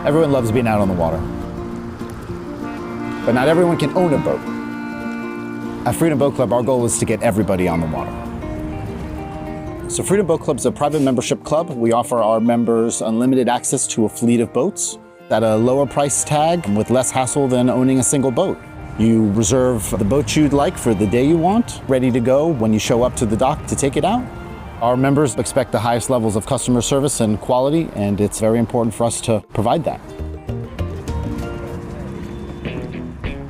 Everyone loves being out on the water, but not everyone can own a boat. At Freedom Boat Club, our goal is to get everybody on the water. So Freedom Boat Club is a private membership club. We offer our members unlimited access to a fleet of boats at a lower price tag with less hassle than owning a single boat. You reserve the boat you'd like for the day you want, ready to go when you show up to the dock to take it out. Our members expect the highest levels of customer service and quality, and it's very important for us to provide that.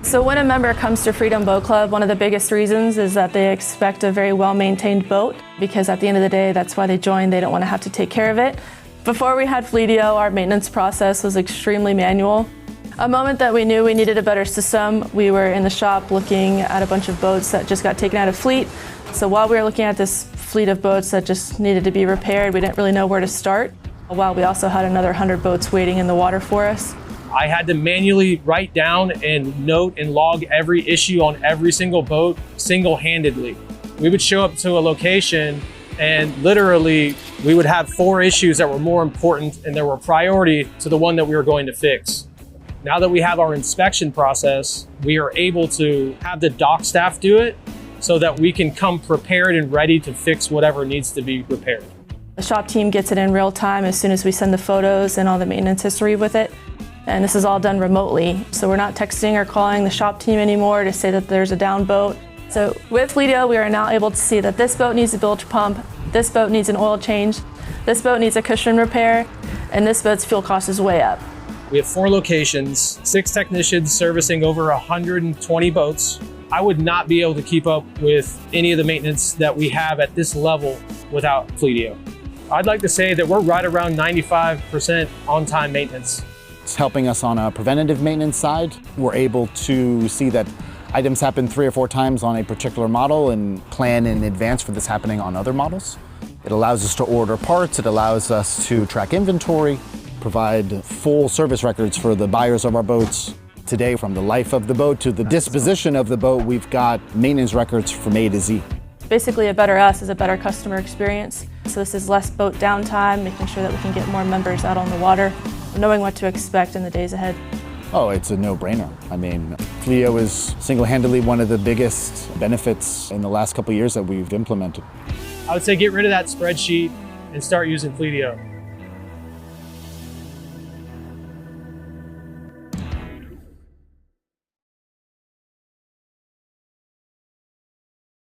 So when a member comes to Freedom Boat Club, one of the biggest reasons is that they expect a very well-maintained boat, because at the end of the day, that's why they join. They don't want to have to take care of it. Before we had Fleetio, our maintenance process was extremely manual. A moment that we knew we needed a better system, we were in the shop looking at a bunch of boats that just got taken out of fleet. So while we were looking at this fleet of boats that just needed to be repaired, we didn't really know where to start, while we also had another 100 boats waiting in the water for us. I had to manually write down and note and log every issue on every single boat single-handedly. We would show up to a location and literally we would have 4 issues that were more important and they were priority to the one that we were going to fix. Now that we have our inspection process, we are able to have the dock staff do it so that we can come prepared and ready to fix whatever needs to be repaired. The shop team gets it in real time as soon as we send the photos and all the maintenance history with it. And this is all done remotely. So we're not texting or calling the shop team anymore to say that there's a down boat. So with Fleetio, we are now able to see that this boat needs a bilge pump, this boat needs an oil change, this boat needs a cushion repair, and this boat's fuel cost is way up. We have 4 locations, 6 technicians servicing over 120 boats. I would not be able to keep up with any of the maintenance that we have at this level without Fleetio. I'd like to say that we're right around 95% on-time maintenance. It's helping us on a preventative maintenance side. We're able to see that items happen 3 or 4 times on a particular model and plan in advance for this happening on other models. It allows us to order parts, it allows us to track inventory, provide full service records for the buyers of our boats. Today, from the life of the boat to the disposition of the boat, we've got maintenance records from A to Z. Basically, a better us is a better customer experience. So this is less boat downtime, making sure that we can get more members out on the water, knowing what to expect in the days ahead. Oh, it's a no-brainer. I mean, Fleetio is single-handedly one of the biggest benefits in the last couple of years that we've implemented. I would say get rid of that spreadsheet and start using Fleetio.